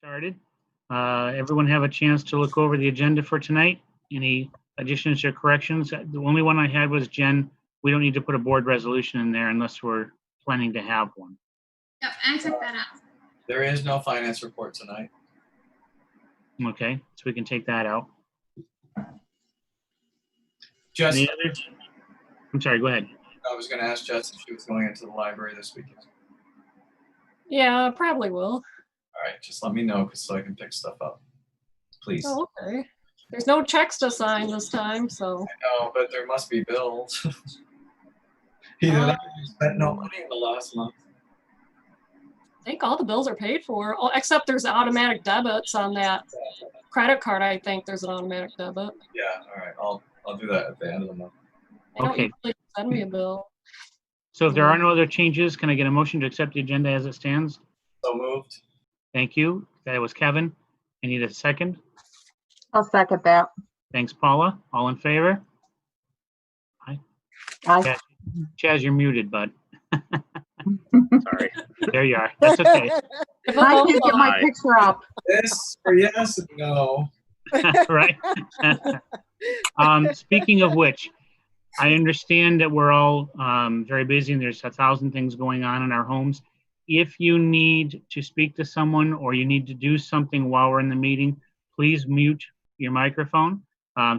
Started. Everyone have a chance to look over the agenda for tonight. Any additions or corrections? The only one I had was Jen. We don't need to put a board resolution in there unless we're planning to have one. Yep, I took that out. There is no finance report tonight. Okay, so we can take that out. Jess, Any other? I'm sorry, go ahead. I was going to ask Jess if she was going into the library this weekend. Yeah, probably will. All right, just let me know so I can pick stuff up, please. Oh, okay. There's no checks to sign this time, so. I know, but there must be bills. Either that or you spent no money in the last month. I think all the bills are paid for, except there's automatic debits on that credit card. I think there's an automatic debit. Yeah, all right, I'll do that at the end of the month. They don't Okay. usually send me a bill. So if there are no other changes, can I get a motion to accept the agenda as it stands? So moved. Thank you. That was Kevin. I need a second. I'll second that. Thanks, Paula. All in favor? Aye. Chaz, you're muted, bud. Sorry. There you are. That's okay. If I a can't get my picture up. This or yes and no. Right. Speaking of which, I understand that we're all very busy and there's 1,000 things going on in our homes. If you need to speak to someone or you need to do something while we're in the meeting, please mute your microphone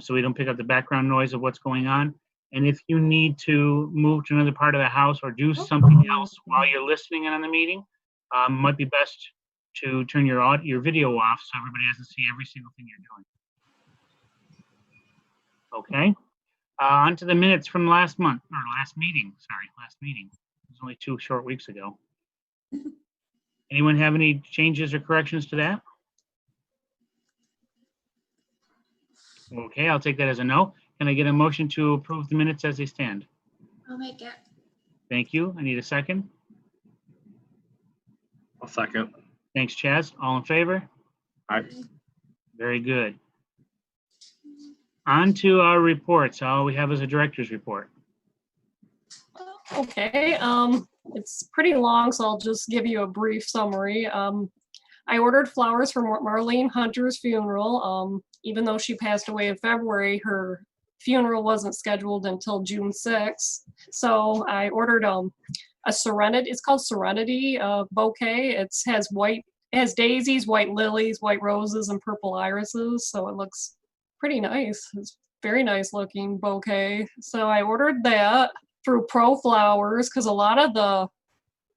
so we don't pick up the background noise of what's going on. And if you need to move to another part of the house or do something else while you're listening in on the meeting, might be best to turn your video off so everybody doesn't see every single thing you're doing. Okay. On to the minutes from last meeting. It was only 2 short weeks ago. Anyone have any changes or corrections to that? Okay, I'll take that as a no. Can I get a motion to approve the minutes as they stand? I'll make it. Thank you. I need a second. I'll second. Thanks, Chaz. All in favor? Aye. Very good. On to our reports. All we have is a director's report. Okay, it's pretty long, so I'll just give you a brief summary. I ordered flowers for Marlene Hunter's funeral. Even though she passed away in February, her funeral wasn't scheduled until June 6th. So I ordered a Serenity, it's called Serenity bouquet. It has daisies, white lilies, white roses, and purple irises. So it looks pretty nice. It's very nice looking bouquet. So I ordered that through Pro Flowers because a lot of the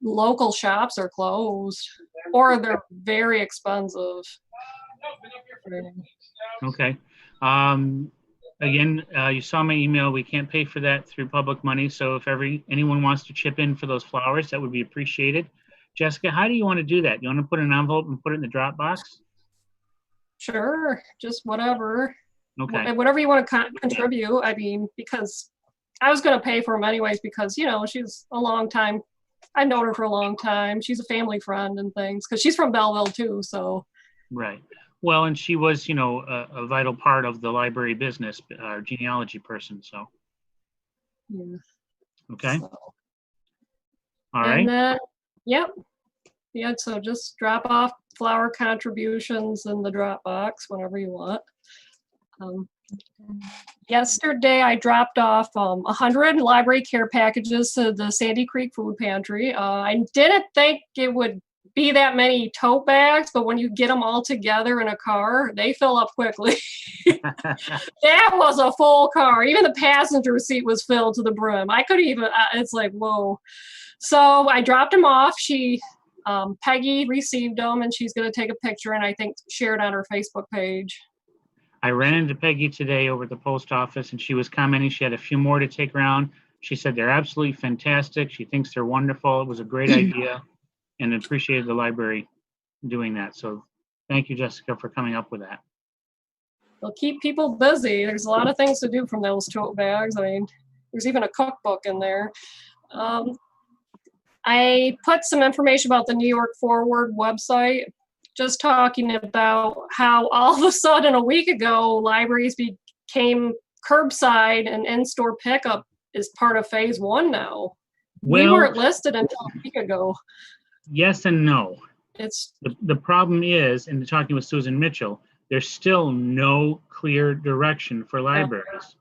local shops are closed or they're very expensive. Okay. Again, you saw my email. We can't pay for that through public money. So if anyone wants to chip in for those flowers, that would be appreciated. Jessica, how do you want to do that? You want to put an envelope and put it in the drop box? Sure, just whatever. Okay. Whatever you want to contribute. I mean, because I was going to pay for them anyways because, you know, she's a long time. I've known her for a long time. She's a family friend and things because she's from Belleville too. So. Right. Well, and she was, you know, a vital part of the library business, genealogy person. So. Yeah. Okay. So. All right. And then, yep. Yeah. So just drop off flower contributions in the drop box whenever you want. Yesterday, I dropped off 100 library care packages to the Sandy Creek Food Pantry. I didn't think it would be that many tote bags, but when you get them all together in a car, they fill up quickly. That was a full car. Even the passenger seat was filled to the brim. I could even, it's like, whoa. So I dropped them off. Peggy received them and she's going to take a picture and I think share it on her Facebook page. I ran into Peggy today over at the post office and she was commenting she had a few more to take around. She said they're absolutely fantastic. She thinks they're wonderful. It was a great idea and appreciated the library doing that. So thank you, Jessica, for coming up with that. They'll keep people busy. There's a lot of things to do from those tote bags. I mean, there's even a cookbook in there. I put some information about the New York Forward website. Just talking about how all of a sudden a week ago, libraries became curbside and in-store pickup is part of phase 1 now. Well, we weren't listed until a week ago. Yes and no. It's The problem is, in talking with Susan Mitchell, there's still no clear direction for libraries.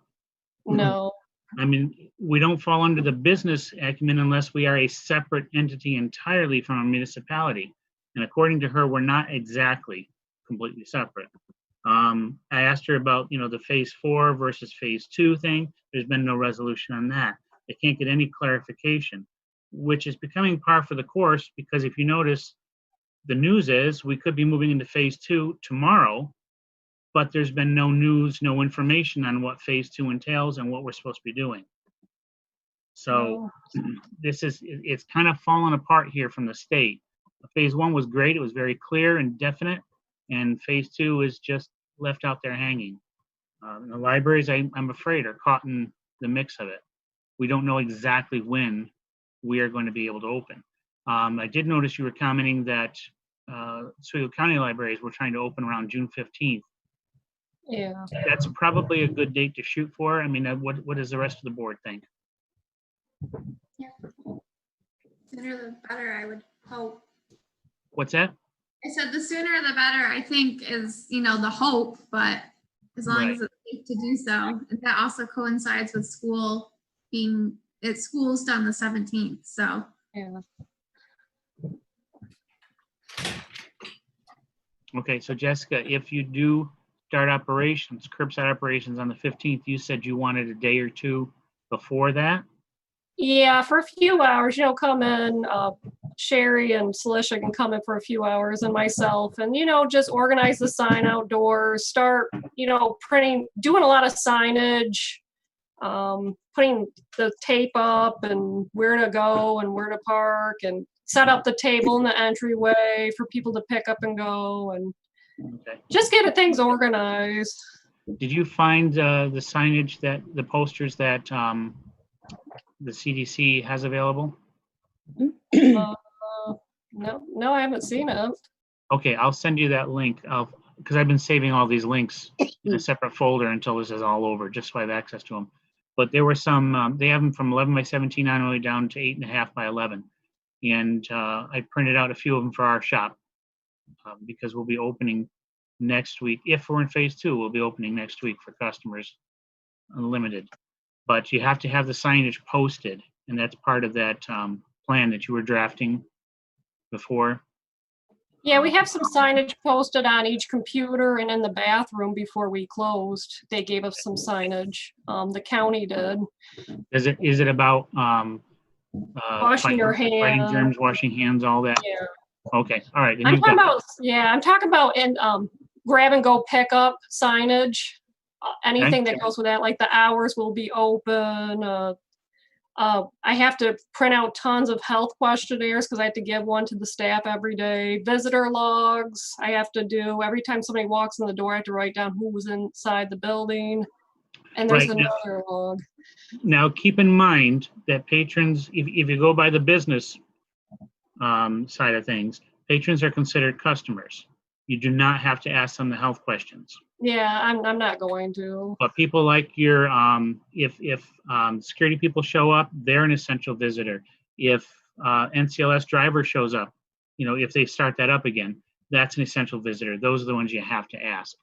no. I mean, we don't fall under the business acumen unless we are a separate entity entirely from a municipality. And according to her, we're not exactly completely separate. I asked her about, the phase 4 versus phase 2 thing. There's been no resolution on that. They can't get any clarification, which is becoming par for the course, because if you notice, the news is we could be moving into phase 2 tomorrow, but there's been no news, no information on what phase 2 entails and what we're supposed to be doing. So it's kind of fallen apart here from the state. Phase 1 was great. It was very clear and definite. And phase 2 is just left out there hanging. The libraries, I'm afraid, are caught in the mix of it. We don't know exactly when we are going to be able to open. I did notice you were commenting that Oswego County libraries were trying to open around June 15th. Yeah. That's probably a good date to shoot for. I mean, what does the rest of the board think? Yeah. Sooner the better, I would hope. What's that? I said the sooner the better, I think is, the hope, but as long as it's safe to do so. And that also coincides with school's done the 17th, so. Yeah. Okay, so Jessica, if you do start operations, curbside operations on the 15th, you said you wanted a day or two before that? Yeah, for a few hours, come in, Sherry and Celicia can come in for a few hours, and myself, and, just organize the sign outdoors, start, printing, doing a lot of signage, putting the tape up and where to go and where to park, and set up the table in the entryway for people to pick up and go, and just get things organized. Did you find the signage the posters that the CDC has available? No, I haven't seen it. Okay, I'll send you that link because I've been saving all these links in a separate folder until this is all over, just so I have access to them. But there were some, they have them from 11 by 17 all the way down to 8.5 by 11. And I printed out a few of them for our shop because we'll be opening next week. If we're in phase 2, we'll be opening next week for customers, unlimited. But you have to have the signage posted, and that's part of that plan that you were drafting before. Yeah, we have some signage posted on each computer and in the bathroom before we closed. They gave us some signage. The county did. Is it about Washing your hands, fighting germs, washing hands, all that? Yeah. Okay, all right. I'm talking about in grab and go pickup signage. Anything that goes with that, like the hours will be open. I have to print out tons of health questionnaires because I have to give one to the staff every day. Visitor logs I have to do. Every time somebody walks in the door, I have to write down who was inside the building. And there's another log. Now, keep in mind that patrons, if you go by the business side of things, patrons are considered customers. You do not have to ask them the health questions. Yeah, I'm not going to. But people like your, if security people show up, they're an essential visitor. If NCLS driver shows up, if they start that up again, that's an essential visitor. Those are the ones you have to ask.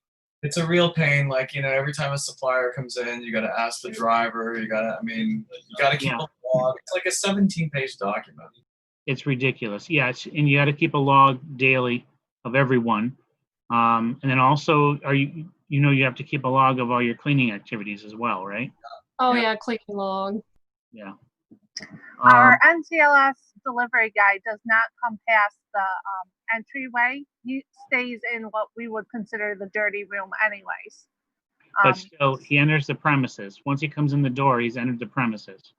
It's a real pain. Like, every time a supplier comes in, you got to ask the driver. You got to keep a log. It's like a 17-page document. It's ridiculous. Yeah, and you got to keep a log daily of everyone. And then also, you have to keep a log of all your cleaning activities as well, right? Oh yeah, cleaning log. Yeah. Our NCLS delivery guy does not come past the entryway. He stays in what we would consider the dirty room anyways. But still, he enters the premises. Once he comes in the door, he's entered the premises.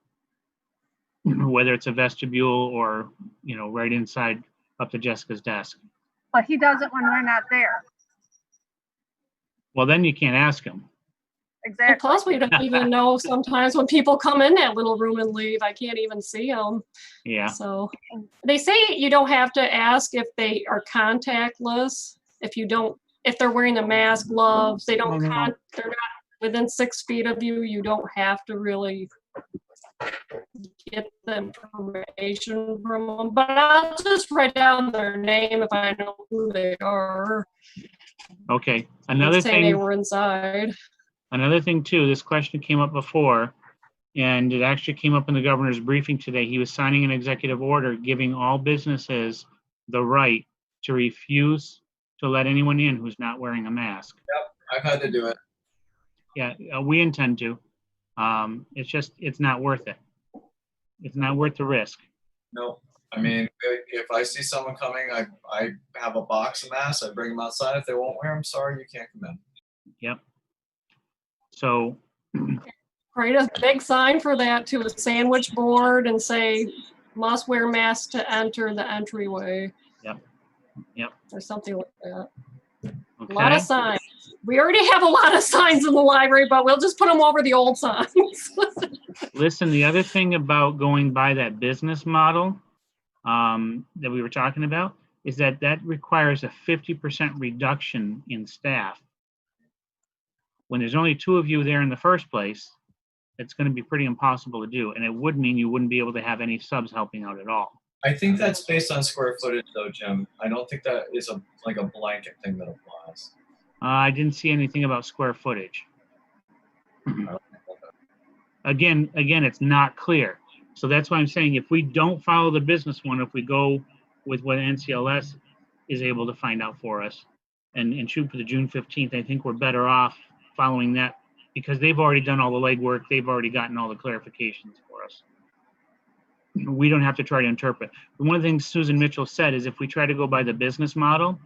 Whether it's a vestibule or, right inside up to Jessica's desk. But he does it when we're not there. Well, then you can't ask him. Exactly. And plus, we don't even know sometimes when people come in that little room and leave. I can't even see them. Yeah. So they say you don't have to ask if they are contactless. If they're wearing the mask, gloves, they're not within 6 feet of you. You don't have to really get the information from them, but I'll just write down their name if I know who they are. Okay. And say they were inside. Another thing too, this question came up before, and it actually came up in the governor's briefing today. He was signing an executive order giving all businesses the right to refuse to let anyone in who's not wearing a mask. Yep, I've had to do it. Yeah, we intend to. It's not worth it. It's not worth the risk. No, I mean, if I see someone coming, I have a box of masks. I bring them outside. If they won't wear them, sorry, you can't come in. Yep. So. Write a big sign for that to a sandwich board and say, must wear masks to enter the entryway. Yep. Or something like that. Okay. A lot of signs. We already have a lot of signs in the library, but we'll just put them over the old signs. Listen, the other thing about going by that business model that we were talking about is that requires a 50% reduction in staff. When there's only 2 of you there in the first place, it's going to be pretty impossible to do. And it would mean you wouldn't be able to have any subs helping out at all. I think that's based on square footage, though, Jim. I don't think that is a blanket thing that applies. I didn't see anything about square footage. Again, it's not clear. So that's why I'm saying if we don't follow the business one, if we go with what NCLS is able to find out for us and shoot for the June 15th, I think we're better off following that because they've already done all the legwork. They've already gotten all the clarifications for us. We don't have to try to interpret. One of the things Susan Mitchell said is if we try to go by the business model,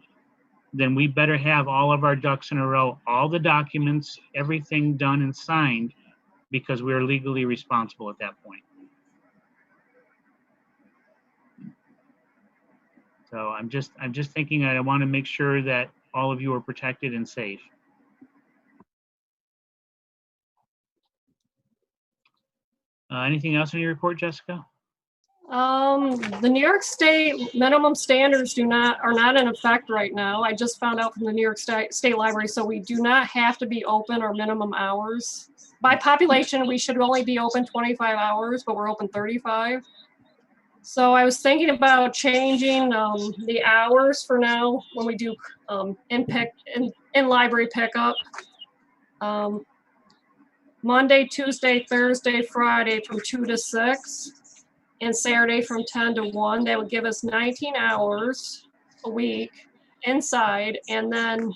then we better have all of our ducks in a row, all the documents, everything done and signed, because we're legally responsible at that point. So I'm just thinking I want to make sure that all of you are protected and safe. Anything else in your report, Jessica? The New York State minimum standards are not in effect right now. I just found out from the New York State Library, so we do not have to be open our minimum hours. By population, we should only be open 25 hours, but we're open 35. So I was thinking about changing the hours for now when we do in library pickup. Monday, Tuesday, Thursday, Friday from 2 to 6. And Saturday from 10 to 1. That would give us 19 hours a week inside. And then,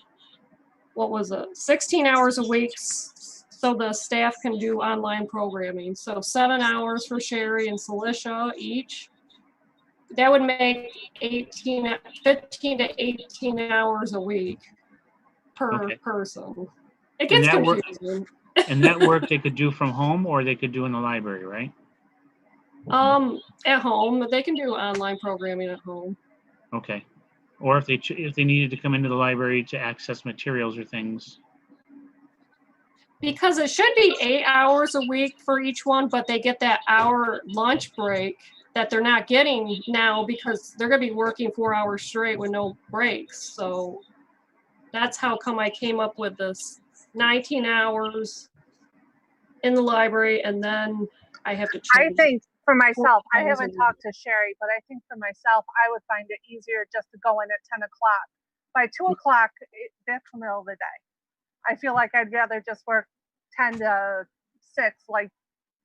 16 hours a week so the staff can do online programming. So 7 hours for Sherry and Celicia each. That would make 15 to 18 hours a week per person. It gets confusing. And that work they could do from home or they could do in the library, right? At home, they can do online programming at home. Okay. Or if they needed to come into the library to access materials or things. Because it should be 8 hours a week for each one, but they get that hour lunch break that they're not getting now because they're going to be working 4 hours straight with no breaks. So that's how come I came up with this 19 hours in the library, and then I have to change. I think for myself, I haven't talked to Sherry, but I think for myself, I would find it easier just to go in at 10 o'clock. By 2 o'clock, that's the middle of the day. I feel like I'd rather just work 10 to 6, like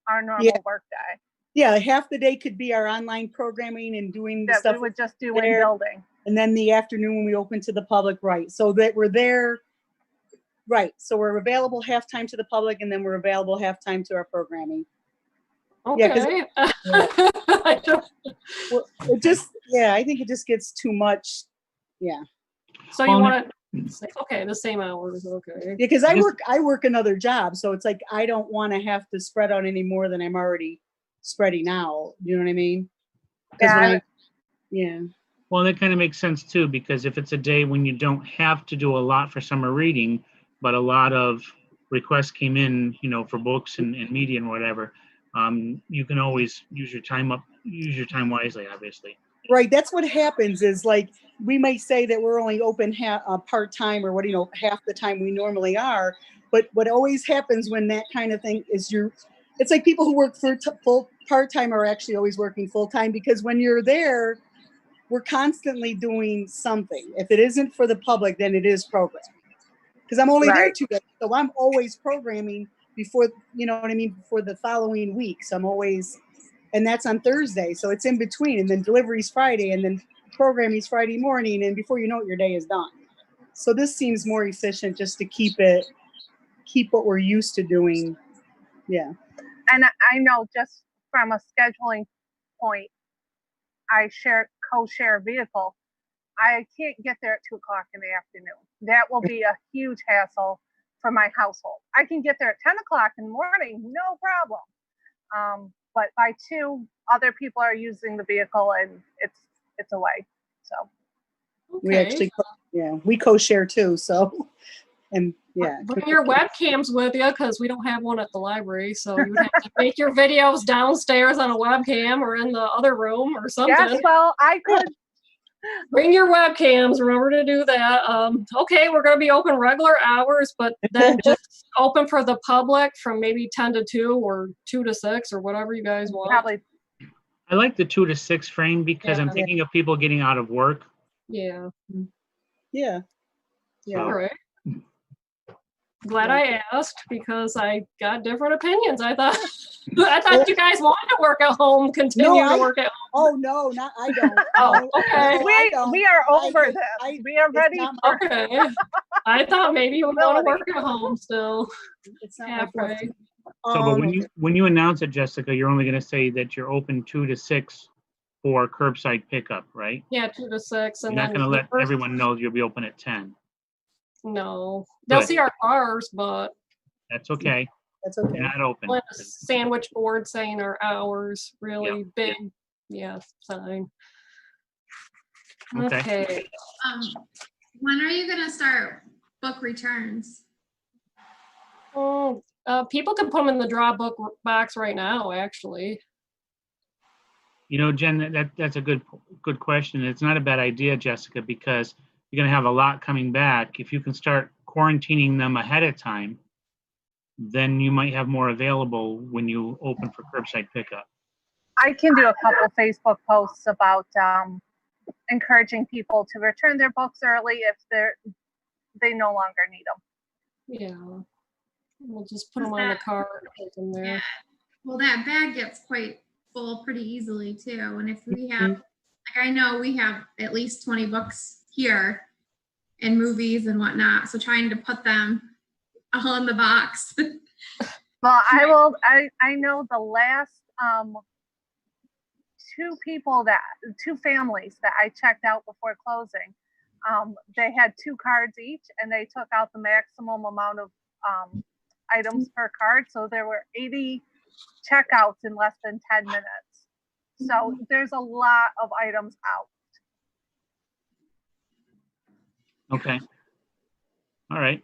our normal work day. Yeah, half the day could be our online programming and doing the that stuff we would just do in building. And then the afternoon when we open to the public, right? So that we're there, right? So we're available half-time to the public, and then we're available half-time to our programming. Okay. Yeah, I think it just gets too much. Yeah. So you want to, okay, the same hours, okay. Yeah, because I work another job, so it's like I don't want to have to spread out any more than I'm already spreading out. You know what I mean? Yeah. Well, that kind of makes sense too, because if it's a day when you don't have to do a lot for summer reading, but a lot of requests came in, for books and media and whatever, you can always use your time wisely, obviously. Right. That's what happens is like, we might say that we're only open part-time or half the time we normally are. But what always happens when that kind of thing is it's like people who work for full part-time are actually always working full-time, because when you're there, we're constantly doing something. If it isn't for the public, then it is programming. Because I'm only there Right. 2 days, so I'm always programming before, you know what I mean, before the following week. So I'm always, and that's on Thursday, so it's in between, and then delivery's Friday, and then programming's Friday morning, and before you know it, your day is done. So this seems more efficient, just to keep what we're used to doing. Yeah. And I know just from a scheduling point, I co-share a vehicle. I can't get there at 2 o'clock in the afternoon. That will be a huge hassle for my household. I can get there at 10 o'clock in the morning, no problem. But by 2, other people are using the vehicle and it's away. So We actually, we co-share too. So, and yeah. Bring your webcams with you, because we don't have one at the library. So you would have to make your videos downstairs on a webcam or in the other room or something. yes, well, I could. Bring your webcams. Remember to do that. Okay, we're going to be open regular hours, but then just open for the public from maybe 10 to 2 or 2 to 6 or whatever you guys want. Probably. I like the 2 to 6 frame because I'm Yeah. thinking of people getting out of work. Yeah. Yeah. Yeah. All right. Glad I asked, because I got different opinions. I thought you guys wanted to work at home, continue to work at home. Oh no, not I don't. Oh, okay. We are over this. We are ready. Okay. I thought maybe you would want to work at home still. It's not halfway. So, but when you announce it, Jessica, you're only going to say that you're open 2 to 6 for curbside pickup, right? Yeah, 2 to 6. You're And not then going to let everyone know you'll be open at 10. No, they'll see our cars, but that's okay. That's okay. You're not open. a sandwich board saying our hours, really big. Yeah, sign. Okay. When are you gonna start book returns? Oh, people can put them in the Dropbox box right now, actually. You know, Jen, that's a good question. It's not a bad idea, Jessica, because you're going to have a lot coming back. If you can start quarantining them ahead of time, then you might have more available when you open for curbside pickup. I can do a couple Facebook posts about encouraging people to return their books early if they no longer need them. Yeah, we'll just put them on the cart. In there. Yeah. Well, that bag gets quite full pretty easily too. And if we have, like, I know we have at least 20 books here and movies and whatnot. So trying to put them all in the box. Well, I know the last 2 families that I checked out before closing, they had 2 cards each, and they took out the maximum amount of items per card. So there were 80 checkouts in less than 10 minutes. So there's a lot of items out. Okay. All right.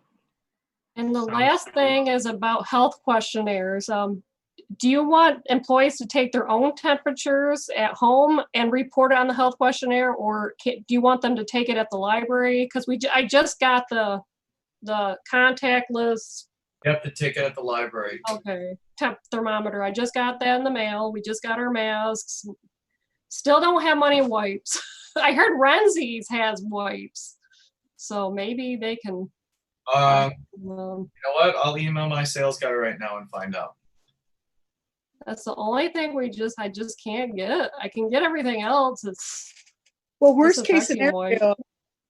And the last thing is about health questionnaires. Do you want employees to take their own temperatures at home and report it on the health questionnaire, or do you want them to take it at the library? Because I just got the contactless. You have to take it at the library. Okay, temp thermometer. I just got that in the mail. We just got our masks. Still don't have money wipes. I heard Renzi's has wipes, so maybe they can. You know what? I'll email my sales guy right now and find out. That's the only thing I just can't get. I can get everything else. It's well, worst case scenario,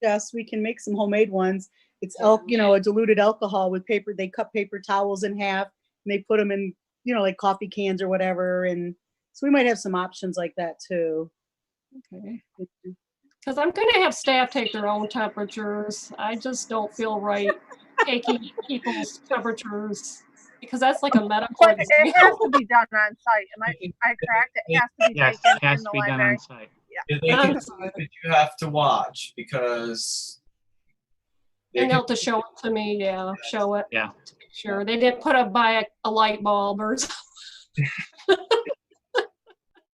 yes, we can make some homemade ones. It's a diluted alcohol with paper. They cut paper towels in half and they put them in, like coffee cans or whatever. And so we might have some options like that too. Okay. Because I'm going to have staff take their own temperatures. I just don't feel right taking people's temperatures, because that's like a medical. But it has to be done on site. Am I correct? It has to be Yes, taken it has in to the be done library. on site. Yeah. They can see that you have to watch, because and they'll have to show it to me. Yeah, show it. Yeah. To make sure they didn't put up by a light bulb or something.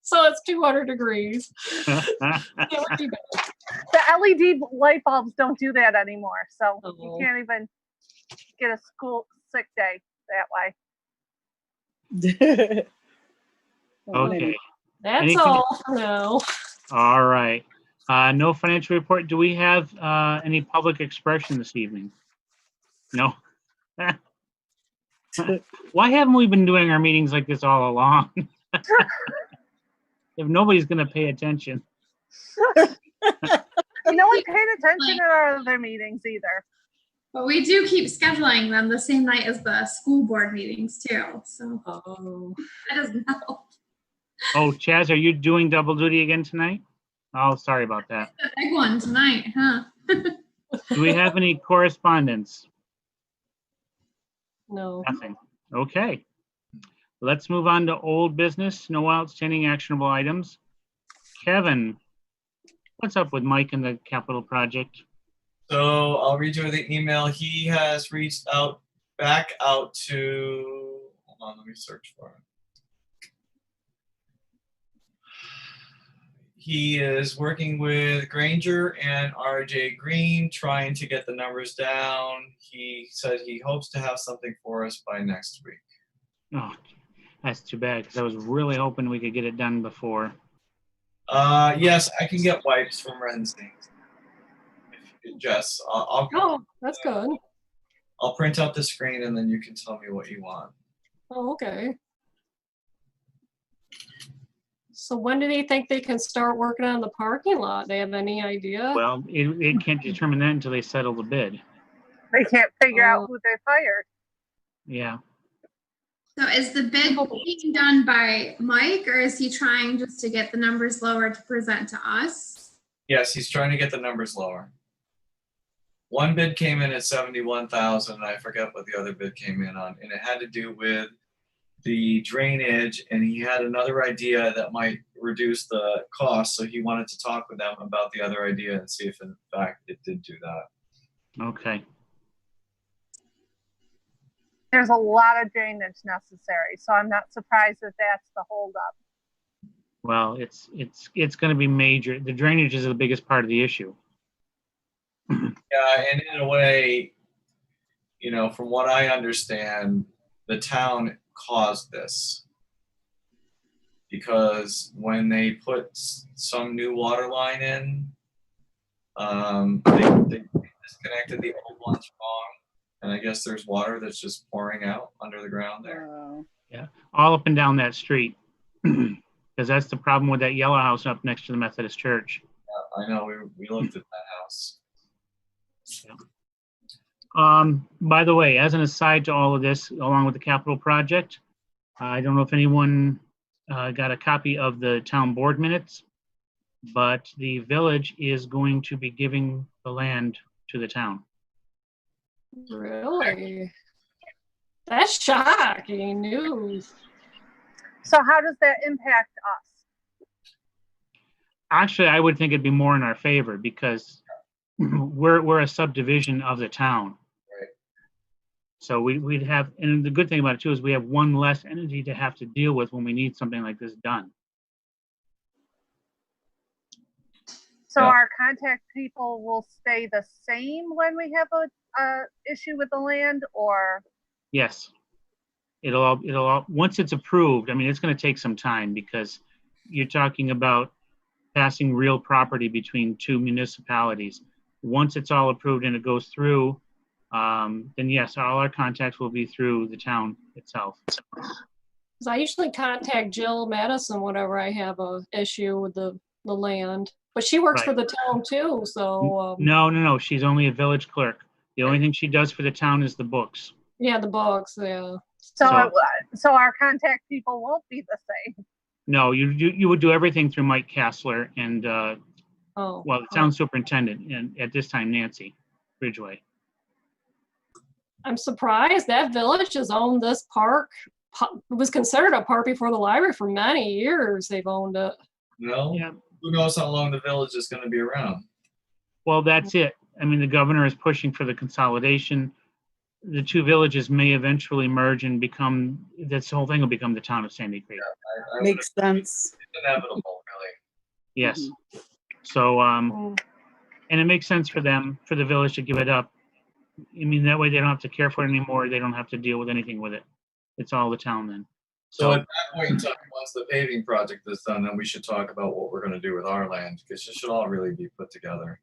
So it's 200 degrees. The LED light bulbs don't do that anymore. So you can't even get a school sick day that way. Okay. That's Anything- all for now. All right. No financial report. Do we have any public expression this evening? No. Why haven't we been doing our meetings like this all along? If nobody's going to pay attention. No one paid attention in our other meetings either. But we do keep scheduling them the same night as the school board meetings too. So Oh, that doesn't help. Oh, Chaz, are you doing double duty again tonight? Oh, sorry about that. The big one tonight, huh? Do we have any correspondence? no. Nothing. Okay. Let's move on to old business. No outstanding actionable items. Kevin, what's up with Mike and the capital project? So I'll read you the email. He has reached back out to, hold on, let me search for it. He is working with Granger and RJ Green, trying to get the numbers down. He said he hopes to have something for us by next week. Oh, that's too bad because I was really hoping we could get it done before. Yes, I can get wipes from Renzi. Jess, Oh, that's good. I'll print out the screen and then you can tell me what you want. Oh, okay. So when do they think they can start working on the parking lot? They have any idea? Well, it can't determine that until they settle the bid. They can't figure out who they fired. Yeah. So is the bid being done by Mike, or is he trying just to get the numbers lower to present to us? Yes, he's trying to get the numbers lower. One bid came in at 71,000. I forget what the other bid came in on, and it had to do with the drainage, and he had another idea that might reduce the cost, so he wanted to talk with them about the other idea and see if in fact it did do that. Okay. There's a lot of drainage necessary, so I'm not surprised that that's the holdup. Well, it's going to be major. The drainage is the biggest part of the issue. Yeah, and in a way, you know, from what I understand, the town caused this because when they put some new water line in, they disconnected the old ones wrong, and I guess there's water that's just pouring out under the ground there. Yeah, all up and down that street, because that's the problem with that yellow house up next to the Methodist Church. Yeah, I know. We looked at that house. By the way, as an aside to all of this, along with the capital project, I don't know if anyone got a copy of the town board minutes, but the village is going to be giving the land to the town. Really? That's shocking news. So how does that impact us? Actually, I would think it'd be more in our favor because we're a subdivision of the town. Right. So we'd have, and the good thing about it too is we have one less entity to have to deal with when we need something like this done. So our contact people will stay the same when we have a issue with the land, or? Yes. It'll all, once it's approved, I mean, it's going to take some time because you're talking about passing real property between two municipalities. Once it's all approved and it goes through, then yes, all our contacts will be through the town itself. Because I usually contact Jill Madison whenever I have a issue with the land, but she works for the town too. So no, she's only a village clerk. The only thing she does for the town is the books. Yeah, the books. Yeah. So our contact people won't be the same. No, you would do everything through Mike Kassler and the town superintendent, and at this time Nancy Ridgway. I'm surprised that village has owned this park. It was considered a park before the library for many years. They've owned it. No, yeah. Who knows how long the village is going to be around? Well, that's it. I mean, the governor is pushing for the consolidation. The two villages may eventually merge and become, this whole thing will become the town of Sandy Creek. Yeah, Makes sense. It's inevitable, really. Yes. So, and it makes sense for them, for the village to give it up. I mean, that way they don't have to care for it anymore. They don't have to deal with anything with it. It's all the town then. So at that point in time, once the paving project is done, then we should talk about what we're gonna do with our land, because it should all really be put together.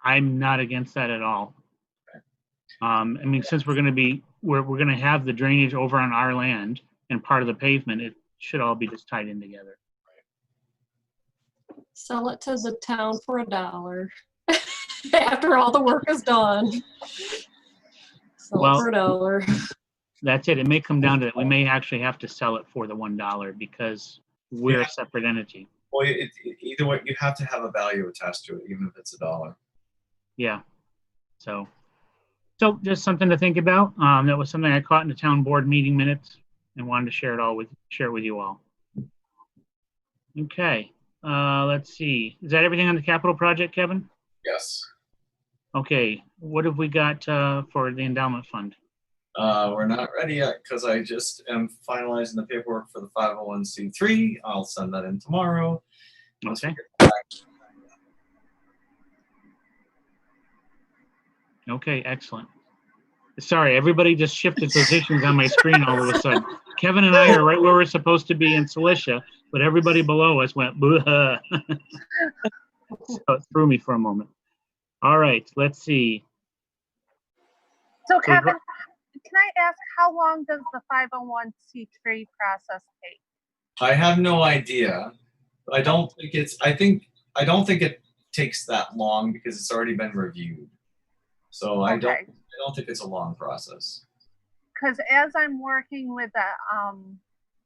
I'm not against that at all. I mean, since we're gonna have the drainage over on our land and part of the pavement, it should all be just tied in together. Sell it to the town for $1 after all the work is done. Sell Well, it for $1. That's it. It may come down to that. We may actually have to sell it for the $1 because we're a separate entity. Well, either way, you have to have a value attached to it, even if it's $1. Yeah. So just something to think about. That was something I caught in the town board meeting minutes and wanted to share it with you all. Okay. Let's see. Is that everything on the capital project, Kevin? Yes. Okay. What have we got for the endowment fund? We're not ready yet because I just am finalizing the paperwork for the 501c3. I'll send that in tomorrow. Okay. Okay, excellent. Sorry, everybody just shifted positions on my screen all of a sudden. Kevin and I are right where we're supposed to be in Cilicia, but everybody below us went boo. So it threw me for a moment. All right, let's see. So Kevin, can I ask how long does the 501c3 process take? I have no idea. I don't think it takes that long because it's already been reviewed. So I don't think it's a long process. Because as I'm working with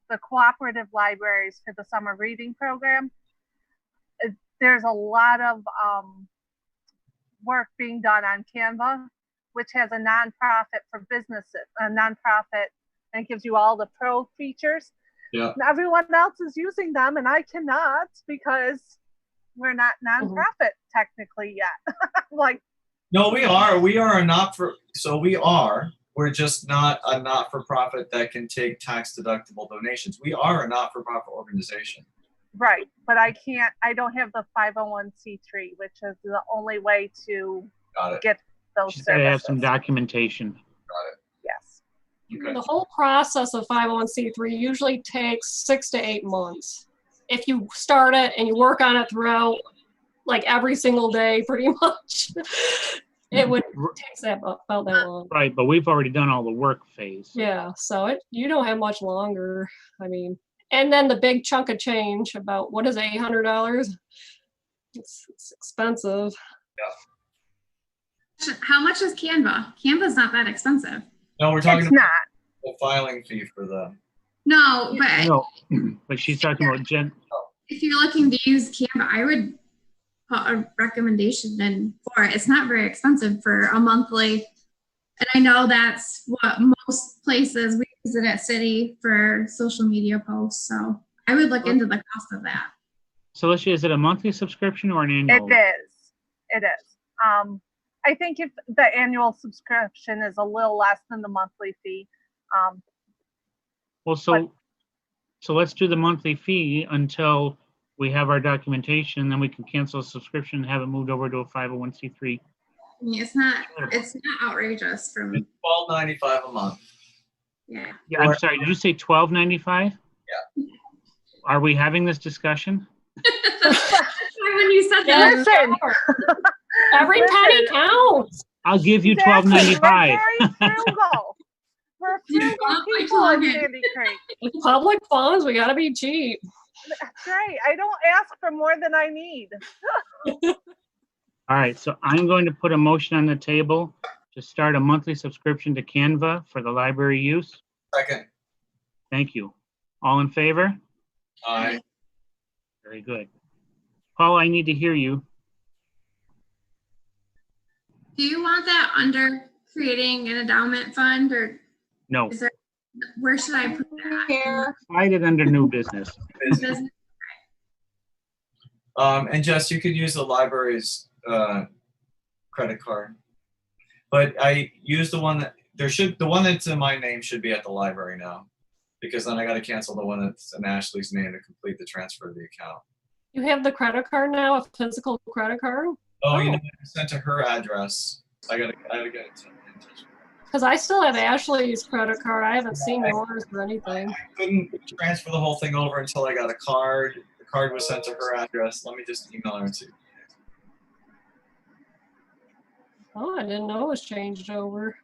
the cooperative libraries for the summer reading program, there's a lot of work being done on Canva, which has a nonprofit for businesses, a nonprofit, and gives you all the pro features. Yeah. And everyone else is using them, and I cannot because we're not nonprofit technically yet. Like, no, we are. We are a not for. So we are. We're just not a not-for-profit that can take tax-deductible donations. We are a not-for-profit organization. Right, but I don't have the 501c3, which is the only way to get those She's services. got to have some documentation. Got it. Yes. Okay. The whole process of 501c3 usually takes 6 to 8 months. If you start it and you work on it throughout, like every single day, pretty much, it would take about that long. Right, but we've already done all the work phase. Yeah, so you don't have much longer. I mean, and then the big chunk of change, about what is it, $800? It's expensive. Yeah. How much is Canva? Canva's not that expensive. No, we're talking It's about not. the filing fee for them. No, but No, but she's talking about if you're looking to use Canva, I would put a recommendation in for it. It's not very expensive for a monthly. And I know that's what most places we use it at City for social media posts. So I would look into the cost of that. So is it a monthly subscription or an annual? It is. It is. I think if the annual subscription is a little less than the monthly fee. Well, so let's do the monthly fee until we have our documentation, then we can cancel the subscription and have it moved over to a 501c3. I mean, it's not outrageous for me. $12.95 a month. Yeah. Yeah, I'm sorry, did you say $12.95? Yeah. Are we having this discussion? When you said that, Listen. Every penny counts. I'll give you Exactly. $12.95. We're very frugal. We're frugal people in Sandy Creek. With public funds, we gotta be cheap. That's right. I don't ask for more than I need. All right, so I'm going to put a motion on the table to start a monthly subscription to Canva for the library use. Second. Thank you. All in favor? Aye. Very good. Paul, I need to hear you. do you want that under creating an endowment fund, or No, is there, where should I put that? Here. slide it under new business. Business? And Jess, you could use the library's credit card, but I use the one that the one that's in my name should be at the library now, because then I got to cancel the one that's in Ashley's name to complete the transfer of the account. You have the credit card now, a physical credit card? Oh, you know, I sent to her address. I gotta get it in touch with her. Because I still have Ashley's credit card. I haven't seen yours or anything. I couldn't transfer the whole thing over until I got a card. The card was sent to her address. Let me just email her and see. Oh, I didn't know it was changed over.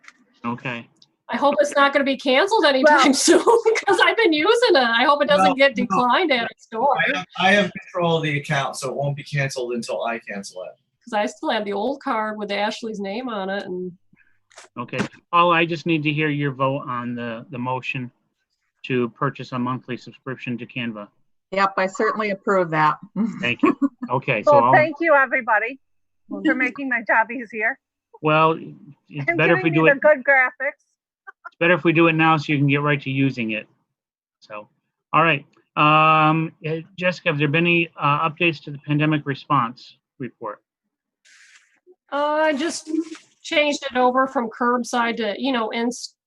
Okay. I hope it's not going to be canceled anytime soon because I've been using it. I hope it doesn't get declined at a store. I have control of the account, so it won't be canceled until I cancel it. Because I still have the old card with Ashley's name on it. And Okay. Paul, I just need to hear your vote on the motion to purchase a monthly subscription to Canva. Yep, I certainly approve that. Thank you. Okay. So Well, thank you, everybody, for making my job easier. well, it's And better if we giving do me it. the good graphics. It's better if we do it now so you can get right to using it. So, all right. Jessica, have there been any updates to the pandemic response report? I just changed it over from curbside to,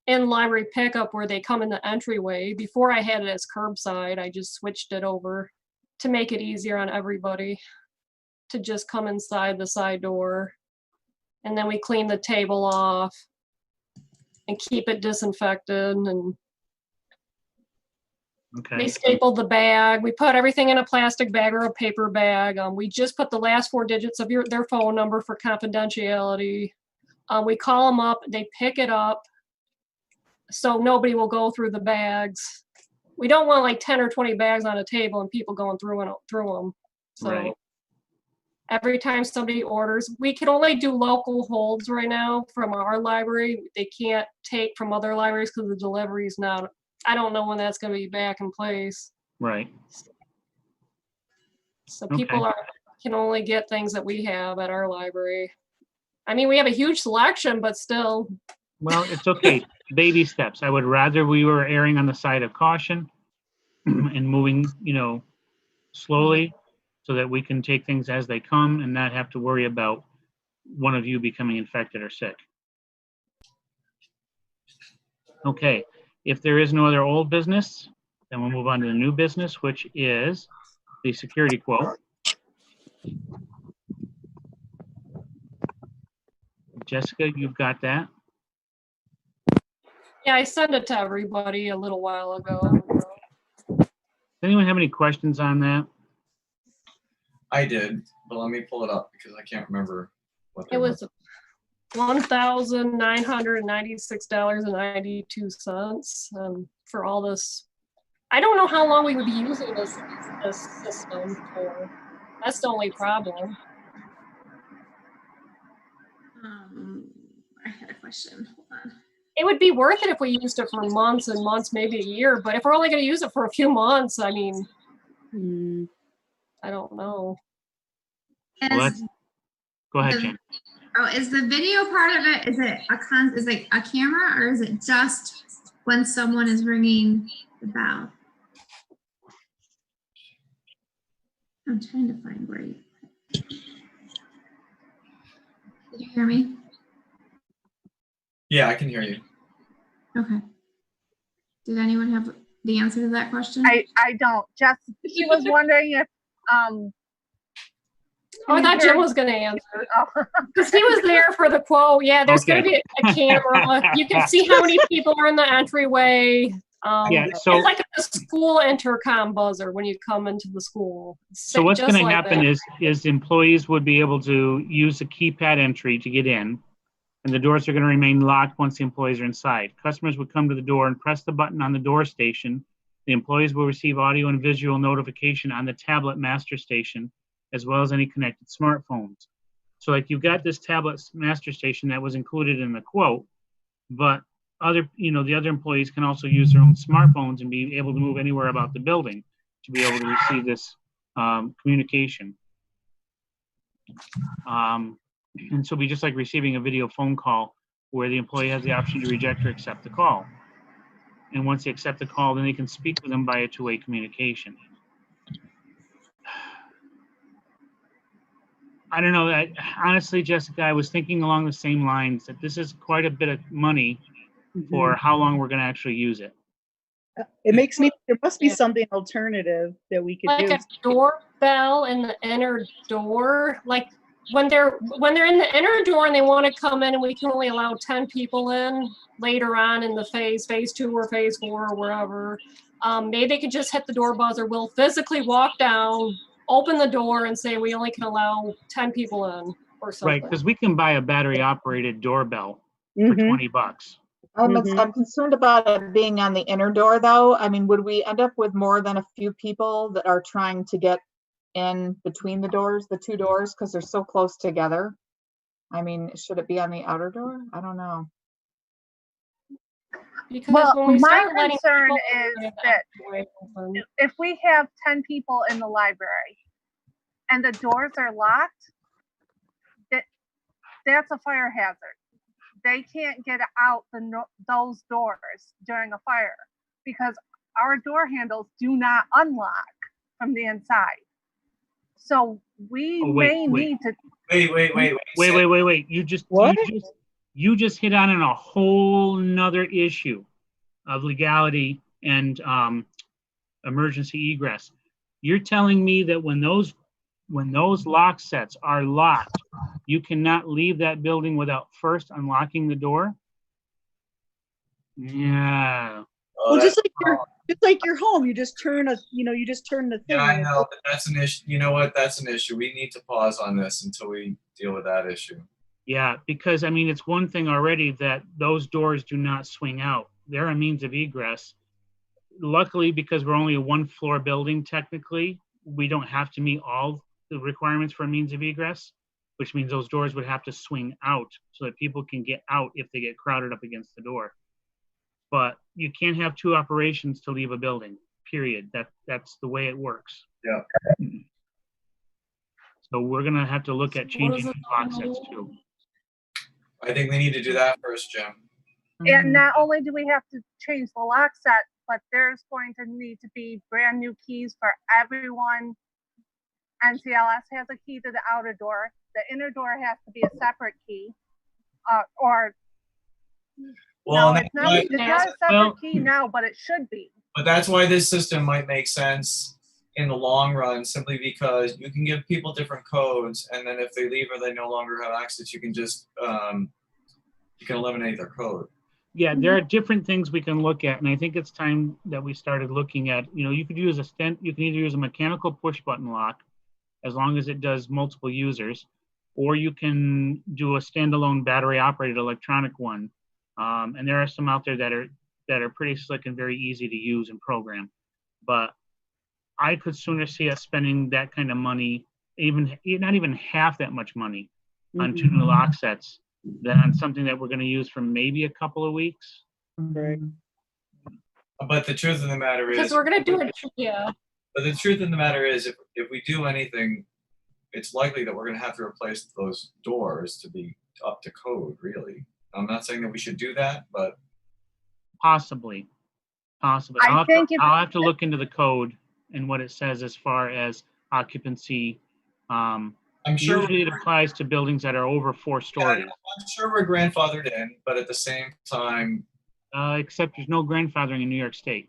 in library pickup where they come in the entryway. Before I had it as curbside, I just switched it over to make it easier on everybody to just come inside the side door. And then we clean the table off and keep it disinfected, and Okay. they stapled the bag. We put everything in a plastic bag or a paper bag. We just put the last 4 digits of their phone number for confidentiality. We call them up, they pick it up, so nobody will go through the bags. We don't want like 10 or 20 bags on a table and people going through them. So Right. every time somebody orders, we can only do local holds right now from our library. They can't take from other libraries because the delivery's not. I don't know when that's going to be back in place. Right. So people can only get things that we have at our library. I mean, we have a huge selection, but still. Well, it's okay. Baby steps. I would rather we were erring on the side of caution and moving, slowly so that we can take things as they come and not have to worry about one of you becoming infected or sick. Okay. If there is no other old business, then we'll move on to the new business, which is the security quote. Jessica, you've got that? Yeah, I sent it to everybody a little while ago. Does anyone have any questions on that? I did, but let me pull it up because I can't remember what they It were. was $1,996.92 for all this. I don't know how long we would be using this system for. That's the only problem. I had a question. Hold on. It would be worth it if we used it for months and months, maybe a year. But if we're only going to use it for a few months, I mean, I don't know. Well, go ahead, Jen. Is the video part of it? Is it a camera, or is it just when someone is ringing the bell? I'm trying to find where you. Did you hear me? Yeah, I can hear you. Okay. Did anyone have the answer to that question? I don't. Jess, she was wondering if Oh, I thought Jim was going to answer because he was there for the quote. Yeah, there's going to be a camera. You can see how many people are in the entryway. Yeah, so it's like a school intercom buzzer when you come into the school. So what's going to like happen is employees would be able to use a keypad entry to get in, and the doors are going to remain locked once the employees are inside. Customers would come to the door and press the button on the door station. The employees will receive audio and visual notification on the tablet master station, as well as any connected smartphones. So like you've got this tablet master station that was included in the quote, but the other employees can also use their own smartphones and be able to move anywhere about the building to be able to receive this communication. And so it'd be just like receiving a video phone call where the employee has the option to reject or accept the call. And once they accept the call, then they can speak with them via two-way communication. I don't know. Honestly, Jessica, I was thinking along the same lines that this is quite a bit of money for how long we're going to actually use it. It makes me, there must be something alternative that we could do. Like a doorbell in the inner door. Like when they're in the inner door and they want to come in and we can only allow 10 people in later on in the phase 2 or phase 4 or wherever, maybe they could just hit the door buzzer. We'll physically walk down, open the door and say we only can allow 10 people in or something. Right, because we can buy a battery operated doorbell for Mhm. $20. I'm concerned about it being on the inner door though. I mean, would we end up with more than a few people that are trying to get in between the doors, the two doors, because they're so close together? I mean, should it be on the outer door? I don't know. Because Well, when we my start letting concern people is in, that way open. if we have 10 people in the library and the doors are locked, that's a fire hazard. They can't get out those doors during a fire because our door handles do not unlock from the inside. So we may need to. Wait. You just hit on a whole nother issue of legality and emergency egress. You're telling me that when those lock sets are locked, you cannot leave that building without first unlocking the door? Yeah. Well, just like your home, you just turn the thing. Yeah, I know, but that's an issue. You know what? That's an issue. We need to pause on this until we deal with that issue. Yeah, because I mean, it's one thing already that those doors do not swing out. They're a means of egress. Luckily, because we're only a one-floor building, technically, we don't have to meet all the requirements for a means of egress, which means those doors would have to swing out so that people can get out if they get crowded up against the door. But you can't have two operations to leave a building, period. That's the way it works. Yeah. So we're going to have to look at changing the lock sets too. I think we need to do that first, Jim. And not only do we have to change the lock set, but there's going to need to be brand new keys for everyone. NCLS has a key to the outer door. The inner door has to be a separate key. Well, no, it's not a separate key now, but it should be. But that's why this system might make sense in the long run, simply because you can give people different codes, and then if they leave or they no longer have access, you can just you can eliminate their code. Yeah, there are different things we can look at, and I think it's time that we started looking at. You could use you can either use a mechanical push button lock, as long as it does multiple users, or you can do a standalone battery operated electronic one. And there are some out there that are pretty slick and very easy to use and program. But I could sooner see us spending that kind of money, not even half that much money, on two new lock sets than on something that we're going to use for maybe a couple of weeks. Right. But the truth of the matter is, because we're going to do it, yeah. But the truth of the matter is, if we do anything, it's likely that we're going to have to replace those doors to be up to code, really. I'm not saying that we should do that, but possibly. I'll have to look into the code and what it says as far as occupancy. I'm sure usually it applies to buildings that are over 4 stories. Yeah, I'm sure we're grandfathered in, but at the same time, except there's no grandfathering in New York State,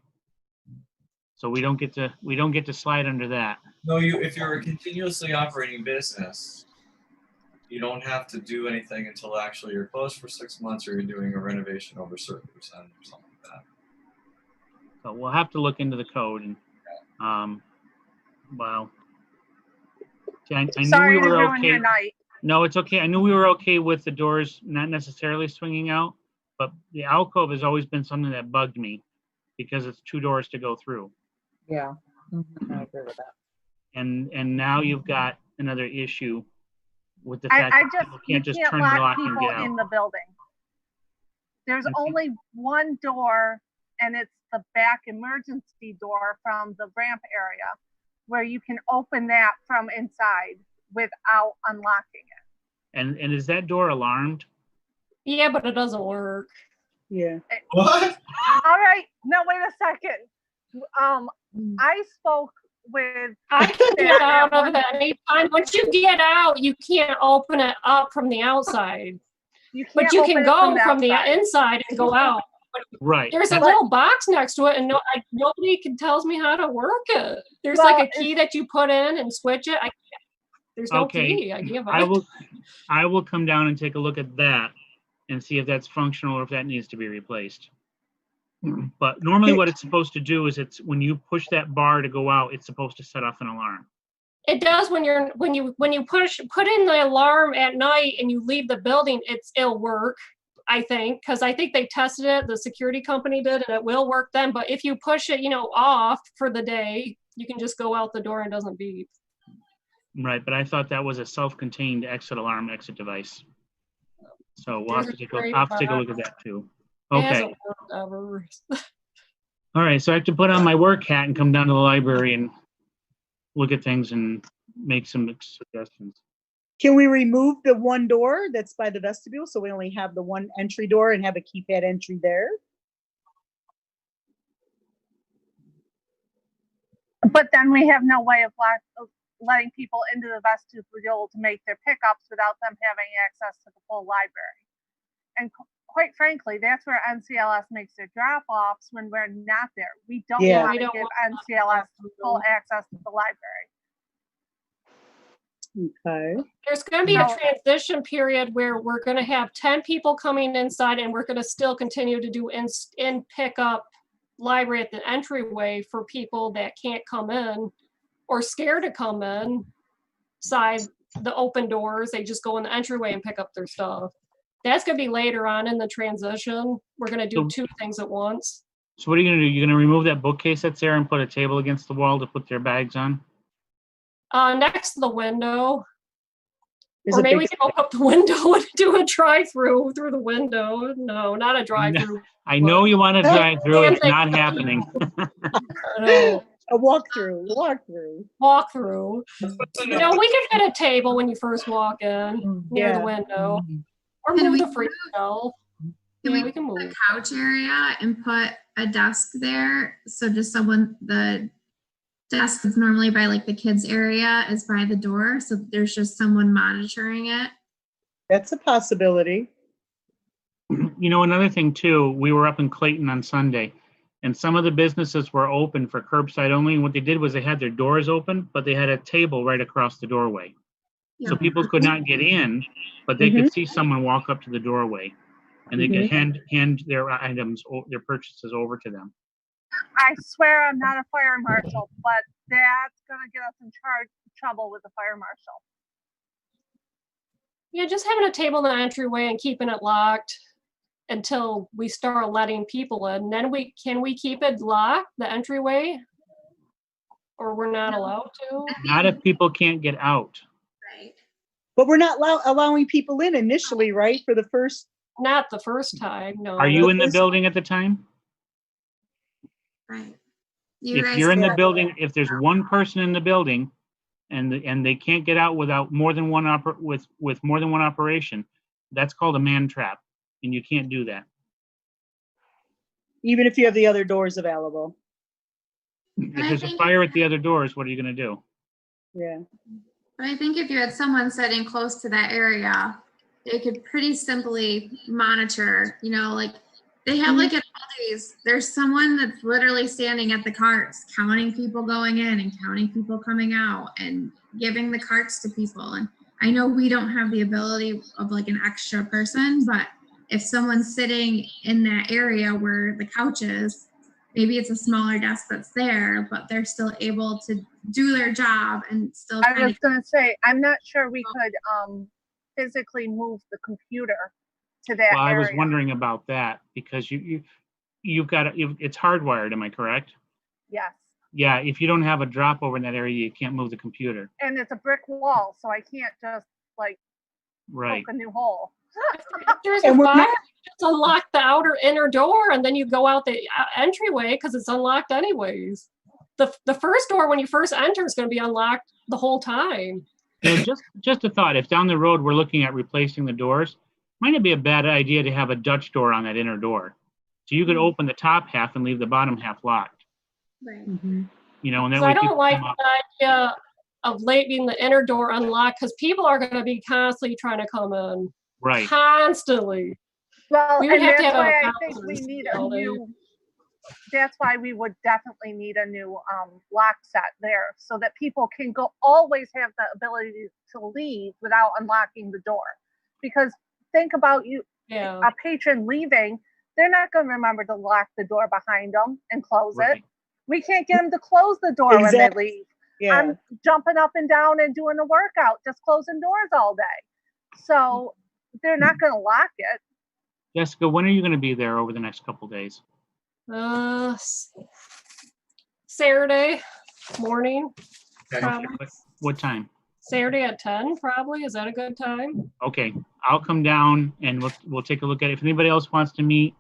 so we don't get to slide under that. No, if you're a continuously operating business, you don't have to do anything until actually you're closed for 6 months, or you're doing a renovation over a certain percent or something like that. So we'll have to look into the code. And wow. I knew we were okay. No, it's okay. I knew we were okay with the doors not necessarily swinging out, but the alcove has always been something that bugged me because it's 2 doors to go through. Yeah, I agree with that. And now you've got another issue with the fact that people can't just turn the lock and get out. In the building. There's only one door, and it's the back emergency door from the ramp area, where you can open that from inside without unlocking it. And is that door alarmed? Yeah, but it doesn't work. Yeah. What? All right. No, wait a second. I spoke with. I can get out of that anytime. Once you get out, you can't open it up from the outside. But you can go from the inside and go out. Right. There's a little box next to it, and nobody tells me how to work it. There's like a key that you put in and switch it. There's no Okay, key. I give I up. will come down and take a look at that and see if that's functional or if that needs to be replaced. But normally what it's supposed to do is it's when you push that bar to go out, it's supposed to set off an alarm. It does when you put in the alarm at night and you leave the building, it'll work, I think, because I think they tested it, the security company did, and it will work then. But if you push it, off for the day, you can just go out the door and it doesn't beep. Right, but I thought that was a self-contained exit device. So we'll have to take a look at that too. It Okay. hasn't worked ever. All right, so I have to put on my work hat and come down to the library and look at things and make some suggestions. Can we remove the one door that's by the vestibule so we only have the one entry door and have a keypad entry there? But then we have no way of letting people into the vestibule to make their pickups without them having access to the full library. And quite frankly, that's where NCLS makes their drop-offs when we're not there. We don't want to give NCLS full access to the library. Okay. There's going to be a transition period where we're going to have 10 people coming inside, and we're going to still continue to do in pickup library at the entryway for people that can't come in or scared to come in side the open doors. They just go in the entryway and pick up their stuff. That's going to be later on in the transition. We're going to do two things at once. So what are you going to do? You're going to remove that bookcase that's there and put a table against the wall to put their bags on? Next to the window. Or maybe we can open up the window and do a drive-through through the window. No, not a drive-through. I know you want to drive through. It's not happening. No. A walkthrough. Walkthrough. We can fit a table when you first walk in near the window. Or move the free shelf. We can move the couch area and put a desk there. So just the desk that's normally by like the kids area is by the door. So there's just someone monitoring it. That's a possibility. Another thing too, we were up in Clayton on Sunday and some of the businesses were open for curbside only. And what they did was they had their doors open, but they had a table right across the doorway. So people could not get in, but they could see someone walk up to the doorway and they could hand their items, their purchases over to them. I swear I'm not a fire marshal, but that's going to get us in trouble with the fire marshal. Yeah, just having a table in the entryway and keeping it locked until we start letting people in. Then can we keep it locked, the entryway? Or we're not allowed to? Not if people can't get out. Right. But we're not allowing people in initially, right? For the first. Not the first time, no. Are you in the building at the time? Right. If you're in the building, if there's one person in the building and they can't get out without more than one with more than one operation, that's called a man trap, and you can't do that. Even if you have the other doors available. If there's a fire at the other doors, what are you going to do? Yeah. But I think if you had someone sitting close to that area, they could pretty simply monitor, like they have like at Aldi's, there's someone that's literally standing at the carts, counting people going in and counting people coming out and giving the carts to people. And I know we don't have the ability of like an extra person, but if someone's sitting in that area where the couch is, maybe it's a smaller desk that's there, but they're still able to do their job and still. I was going to say, I'm not sure we could physically move the computer to that area. I was wondering about that because you've got it's hardwired. Am I correct? Yes. Yeah. If you don't have a drop over in that area, you can't move the computer. And it's a brick wall, so I can't just poke a new hole. If there's a fire, just unlock the inner door, and then you go out the entryway because it's unlocked anyways. The first door when you first enter is going to be unlocked the whole time. Just a thought. If down the road we're looking at replacing the doors, might it be a bad idea to have a Dutch door on that inner door, so you could open the top half and leave the bottom half locked. Right. And that so way I don't like the idea of leaving the inner door unlocked because people are going to be constantly trying to come in. Right. Constantly. Well, we would and have to that's have why I think we need a new that's why we would definitely need a new lock set there so that people can always have the ability to leave without unlocking the door. Because think about a patron leaving, they're not going to remember to lock the door behind them and close it. We can't get them to close the door when they leave. Yeah. I'm jumping up and down and doing a workout, just closing doors all day. So they're not going to lock it. Jessica, when are you going to be there over the next couple of days? Saturday morning. Okay. Probably. What time? Saturday at 10, probably. Is that a good time? Okay, I'll come down and we'll take a look at it. If anybody else wants to meet,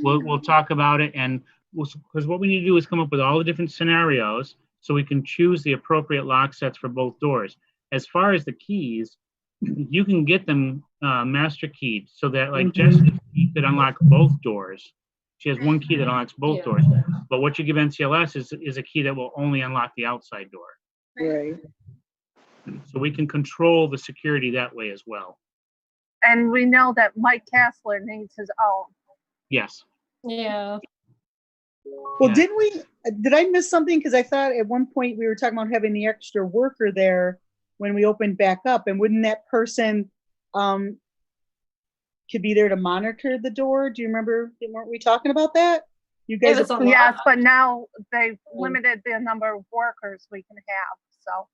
we'll talk about it, and because what we need to do is come up with all the different scenarios so we can choose the appropriate lock sets for both doors. As far as the keys, you can get them master keyed so that like Jessica could unlock both doors. She has one key that unlocks both doors, but what you give NCLS is a key that will only unlock the outside door. Right. So we can control the security that way as well. And we know that Mike Kassler needs his own. Yes. Yeah. Well, did I miss something? Because I thought at one point we were talking about having the extra worker there when we opened back up, and wouldn't that person could be there to monitor the door? Do you remember? Weren't we talking about that? You guys, yes, but now they've limited the number of workers we can have. So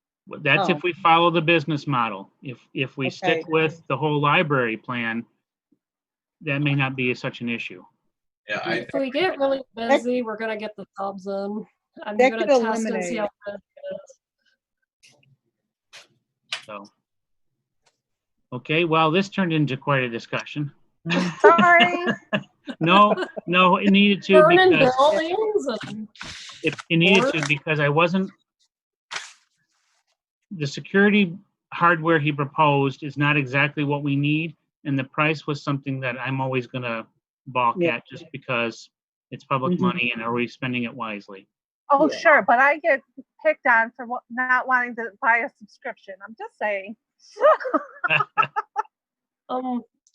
that's if we follow the business model. If we stick with the whole library plan, that may not be such an issue. Yeah, If we get really busy, we're gonna get the subs in. I'm gonna test and see how good it is. So, okay, well, this turned into quite a discussion. sorry. No, it needed to Burning because buildings it needed to because I wasn't. The security hardware he proposed is not exactly what we need, and the price was something that I'm always going to balk at just because it's public money and are we spending it wisely? Oh, sure, but I get picked on for not wanting to buy a subscription. I'm just saying.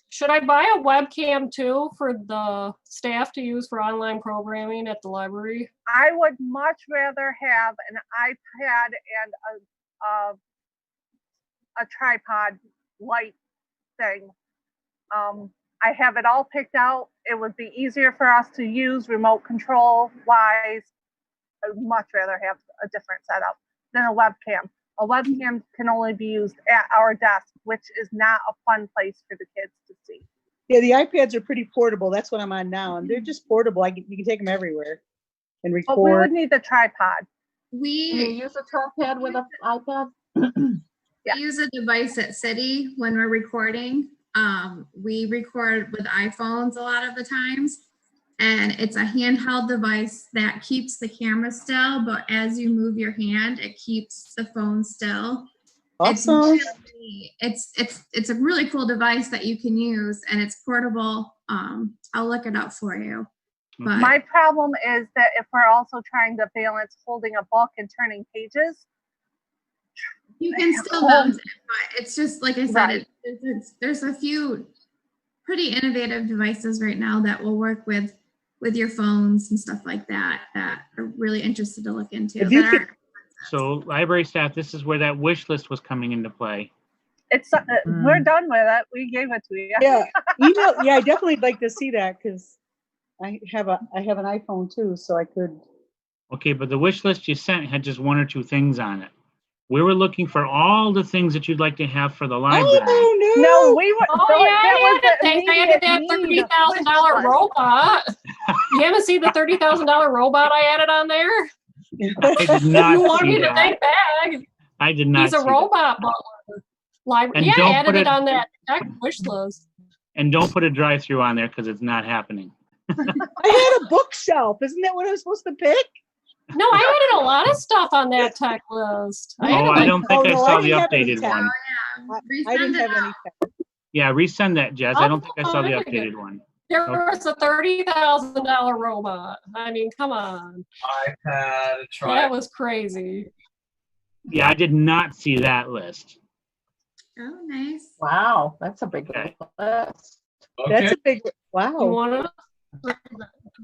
Should I buy a webcam too for the staff to use for online programming at the library? I would much rather have an iPad and a tripod light thing. I have it all picked out. It would be easier for us to use remote control wise. I would much rather have a different setup than a webcam. A webcam can only be used at our desk, which is not a fun place for the kids to see. Yeah, the iPads are pretty portable. That's what I'm on now, and they're just portable. You can take them everywhere and record. But we would need the tripod. Can you use a tripod with an iPad? We use a device at City when we're recording. We record with iPhones a lot of the times, and it's a handheld device that keeps the camera still, but as you move your hand, it keeps the phone still. Awesome. It's a really cool device that you can use, and it's portable. I'll look it up for you. But my problem is that if we're also trying to balance holding a book and turning pages, you can still balance it, but it's just like I said, there's a few pretty innovative devices right now that will work with your phones and stuff like that are really interested to look into. So library staff, this is where that wish list was coming into play. It's we're done with it. We gave it to you. Yeah, I definitely like to see that because I have an iPhone too, so I could. Okay, but the wish list you sent had just one or two things on it. We were looking for all the things that you'd like to have for the library. Oh no, we were. I added that $30,000 robot. You haven't seen the $30,000 robot I added on there? I did not You want see me to that. think back? I did not. He's a see robot butler. And I don't added put it it- on that tech wish list. And don't put a drive-through on there because it's not happening. I had a bookshelf. Isn't that what I was supposed to pick? No, I added a lot of stuff on that tech list. I don't think I no, saw I the didn't have any updated tech. one. I didn't have any tech. Yeah, resend that, Jez. I don't think I saw the Oh, updated one. There was a $30,000 robot. I mean, come on. iPad, a That tripod. was crazy. Yeah, I did not see that list. Oh, nice. Wow, that's a big Okay. list. Okay. That's a big. You Wow. want to?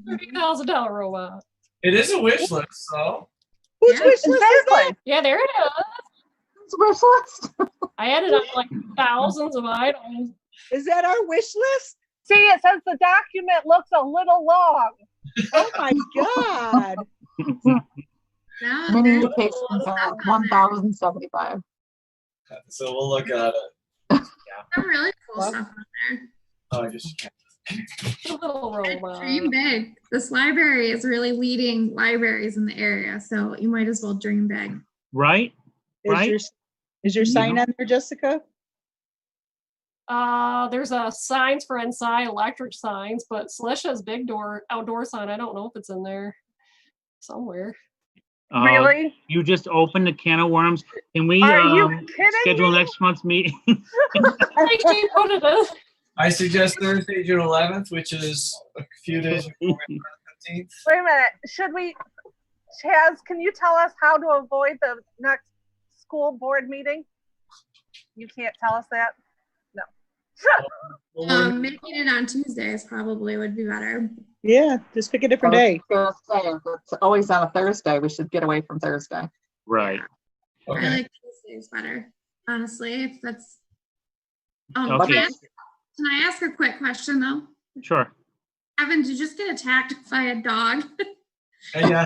$30,000 robot. It is a wish list, so. Whose Yeah. wish list is that? Exactly. Yeah, there it is. It's wish list. I added up like thousands of items. Is that our wish list? See, it says the document looks a little long. Oh my God. No, Many there's locations are 1,075. So we'll look at it. some really cool Well, stuff on there. Oh, I just It's a little robot. Dream big. This library is really leading libraries in the area, so you might as well dream big. Right? Is Right? your sign on there, Jessica? There's a signs for inside, electric signs, but Slish has big outdoor sign. I don't know if it's in there somewhere. Really? You just opened a can of worms. Can we Are you kidding schedule me? next month's meeting? I keep putting it. I suggest Thursday, June 11th, which is a few days before we start the 15th. Wait a minute. Should we, Chaz, can you tell us how to avoid the next school board meeting? You can't tell us that? No. Well, Making it on Tuesdays probably would be better. Yeah, just pick a different day. It's always on a Thursday. We should get away from Thursday. Right. I okay. like Tuesdays better, honestly. If that's Okay. can I ask a quick question though? Sure. Evan, did you just get attacked by a dog? Yeah,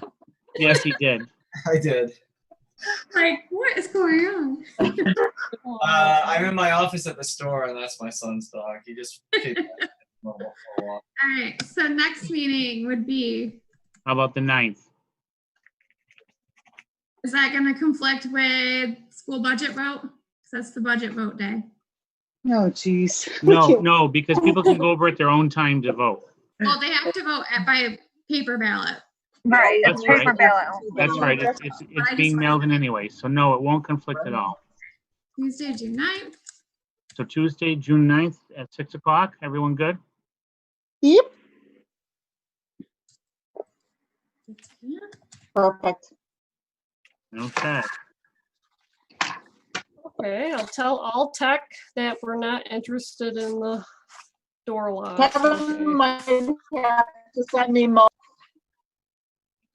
Yes, he did. I did. Like, what is going on? I'm in my office at the store, and that's my son's dog. He just kicked for a while. All right, so next meeting would be, How about the 9th? is that gonna conflict with school budget vote? 'Cause that's the budget vote day. Oh, geez. No, because people can go over at their own time to vote. Well, they have to vote by paper ballot. Right, That's it's paper right. ballot. That's right. It's being mailed in anyway, so no, it won't conflict at all. Tuesday, June 9th. So Tuesday, June 9th at 6 o'clock. Everyone good? Yep. Yeah. Perfect. Okay. Okay, I'll tell all tech that we're not interested in the door lock. Kevin might have to send me more.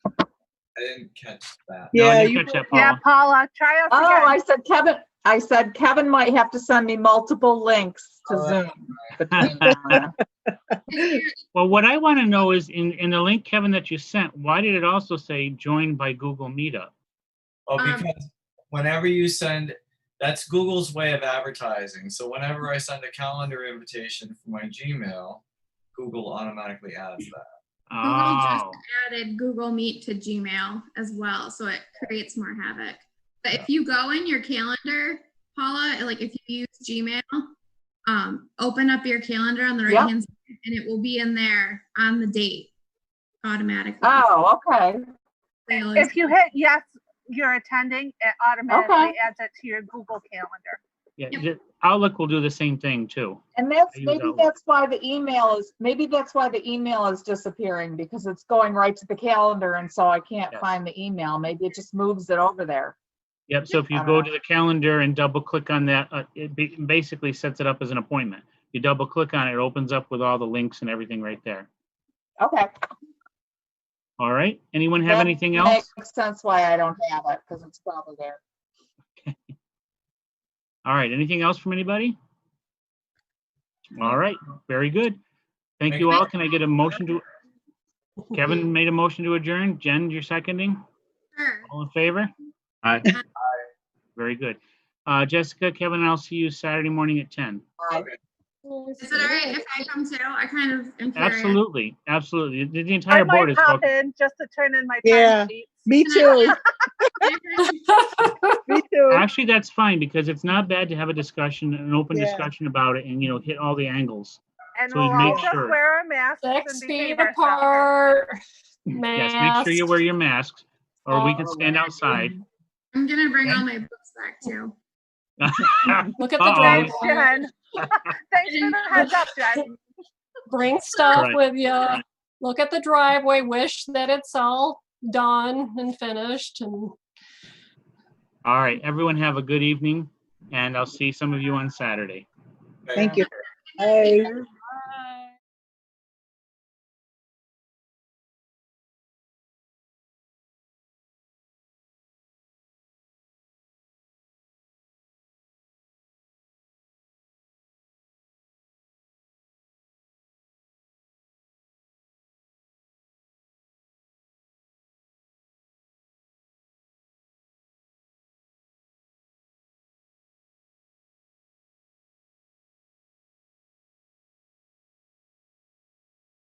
I didn't catch that. No, I Yeah, didn't you, catch that, Yeah, Paula. Paula, try us Oh, again. I said Kevin might have to send me multiple links to Oh, Zoom. between now and Well, what I want to know is in the link, Kevin, that you sent, why did it also say joined by Google Meetup? Oh, because whenever you send, that's Google's way of advertising. So whenever I send a calendar invitation for my Gmail, Google automatically adds that. Google just Oh, added Google Meet to Gmail as well, so it creates more havoc. But if you go in your calendar, Paula, like if you use Gmail, open up your calendar on the right hand side and it will be in there on the date automatically. Oh, okay. If you hit yes, you're attending, it automatically adds it to your Google Calendar. yeah. Outlook will do the same thing too. And I use maybe Outlook. that's why the email is disappearing, because it's going right to the calendar, and so I can't Yes. find the email. Maybe it just moves it over there. Yep. So if you go to the calendar and double click on that, it basically sets it up as an appointment. You double click on it, it opens up with all the links and everything right there. Okay. All right. Anyone have That anything else? Makes sense why I don't have it, because it's probably there. All right. Anything else from anybody? All right. Very good. Thank you all. Can I get a motion to? Kevin made a motion to adjourn. Jen, you're seconding. Sure. All in favor? Aye. Very good. Jessica, Kevin, I'll see you Saturday morning at 10. Bye. Is it all right if I come too? I kind of am curious. Absolutely. Absolutely. The I entire board might is pop welcome. in just to turn in my Yeah. time sheets. me too. Me too. Actually, that's fine because it's not bad to have a discussion, an open Yeah. discussion about it and, hit all the angles. And So we we'll make all just sure. wear our masks 6 and feet behave ourselves. apart. Yes, make sure you wear your masks or we can stand outside. I'm gonna bring all my books back too. Look at the Uh-oh. driveway. Thanks, Jen. Thanks for the heads up, Jen. Bring stuff Right. with you. Look at the driveway. Wish that it's all done and finished. And All right, everyone have a good evening and I'll see some of you on Saturday. Thank you. Bye.